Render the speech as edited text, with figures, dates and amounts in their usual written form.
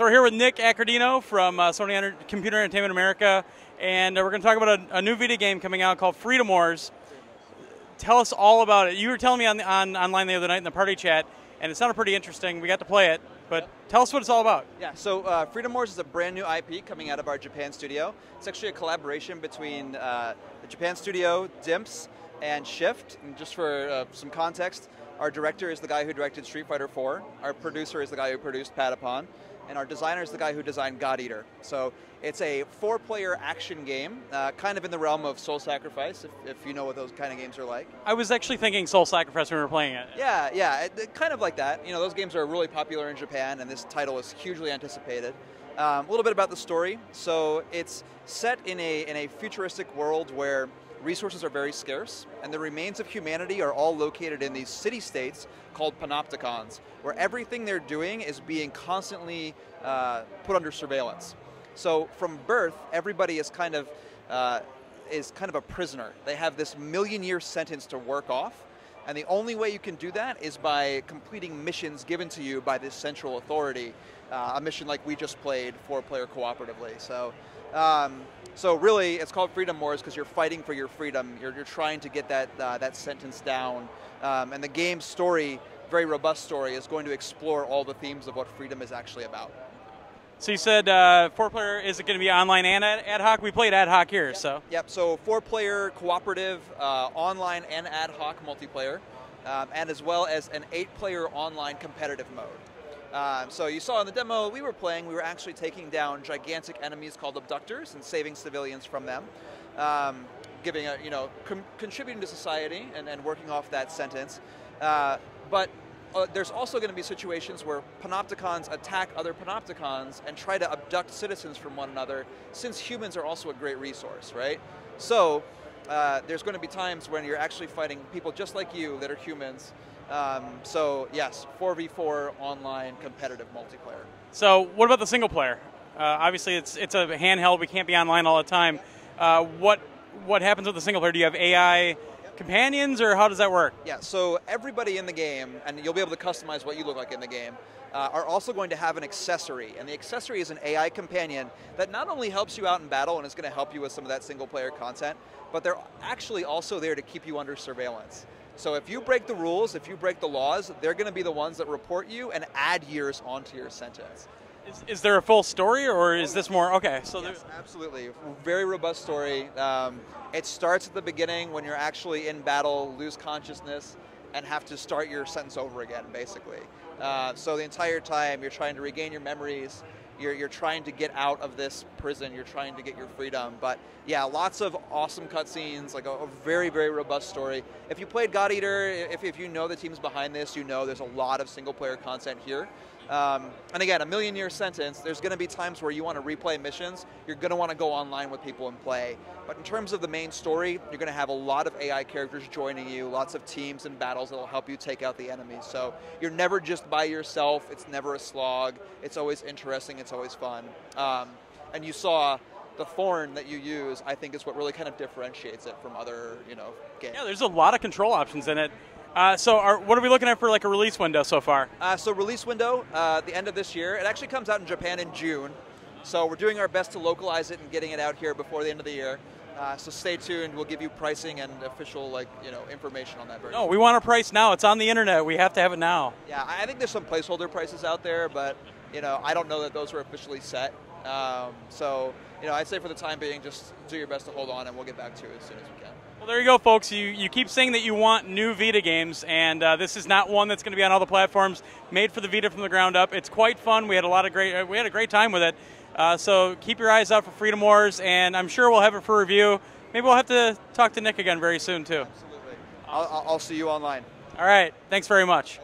So we're here with Nick Accordino from Sony Computer Entertainment America, and we're going to talk about a new Vita game coming out called Freedom Wars. Tell us all about it. You were telling me online the other night in the party chat, and it sounded pretty interesting. We got to play it, but tell us what it's all about. Yeah, so Freedom Wars is a brand new IP coming out of our Japan studio. It's actually a collaboration between the Japan studio, Dimps, and Shift. And just for some context, our director is the guy who directed Street Fighter 4, our producer is the guy who produced Patapon, and our designer is the guy who designed God Eater. So it's a 4-player action game, kind of in the realm of Soul Sacrifice, if you know what those kind of games are like. I was actually thinking Soul Sacrifice when we were playing it. Yeah, kind of like that. You know, those games are really popular in Japan, and this title is hugely anticipated. A little bit about the story. So it's set in a futuristic world where resources are very scarce, and the remains of humanity are all located in these city-states called panopticons, where everything they're doing is being constantly put under surveillance. So from birth, everybody is kind of a prisoner. They have this million-year sentence to work off, and the only way you can do that is by completing missions given to you by this central authority, a mission like we just played 4-player cooperatively. So really, it's called Freedom Wars because you're fighting for your freedom. You're trying to get that sentence down. And the game's story, very robust story, is going to explore all the themes of what freedom is actually about. So you said 4-player, is it going to be online and ad hoc? We played ad hoc here, yep. so. Yep, so 4-player cooperative, online and ad hoc multiplayer, and as well as an 8-player online competitive mode. So you saw in the demo we were playing, we were actually taking down gigantic enemies called abductors and saving civilians from them, giving contributing to society and working off that sentence. But there's also going to be situations where panopticons attack other panopticons and try to abduct citizens from one another, since humans are also a great resource, right? So there's going to be times when you're actually fighting people just like you that are humans. So yes, 4v4 online competitive multiplayer. So what about the single player? Obviously it's a handheld, we can't be online all the time. What happens with the single player? Do you have AI companions, or how does that work? Yeah, so everybody in the game, and you'll be able to customize what you look like in the game, are also going to have an accessory, and the accessory is an AI companion that not only helps you out in battle and is going to help you with some of that single player content, but they're actually also there to keep you under surveillance. So if you break the rules, if you break the laws, they're going to be the ones that report you and add years onto your sentence. Is there a full story, or is this more, okay. So yes, absolutely. Very robust story. It starts at the beginning when you're actually in battle, lose consciousness, and have to start your sentence over again, basically. So the entire time you're trying to regain your memories, you're trying to get out of this prison, you're trying to get your freedom. But yeah, lots of awesome cutscenes, like a very, very robust story. If you played God Eater, if you know the teams behind this, you know there's a lot of single player content here. And again, a million-year sentence, there's going to be times where you want to replay missions, you're going to want to go online with people and play. But in terms of the main story, you're going to have a lot of AI characters joining you, lots of teams and battles that will help you take out the enemies. So you're never just by yourself, it's never a slog, it's always interesting, it's always fun. And you saw the thorn that you use, I think, is what really kind of differentiates it from other, games. Yeah, there's a lot of control options in it. What are we looking at for like a release window so far? So release window, the end of this year. It actually comes out in Japan in June. So we're doing our best to localize it and getting it out here before the end of the year. So stay tuned. We'll give you pricing and official information on that version. No, we want a price now. It's on the internet. We have to have it now. Yeah, I think there's some placeholder prices out there, but I don't know that those are officially set. So I'd say for the time being, just do your best to hold on, and we'll get back to you as soon as we can. Well, there you go, folks. You keep saying that you want new Vita games, and this is not one that's going to be on all the platforms. Made for the Vita from the ground up. It's quite fun. We had a great time with it. So keep your eyes out for Freedom Wars, and I'm sure we'll have it for review. Maybe we'll have to talk to Nick again very soon too. Absolutely. I'll see you online. All right. Thanks very much.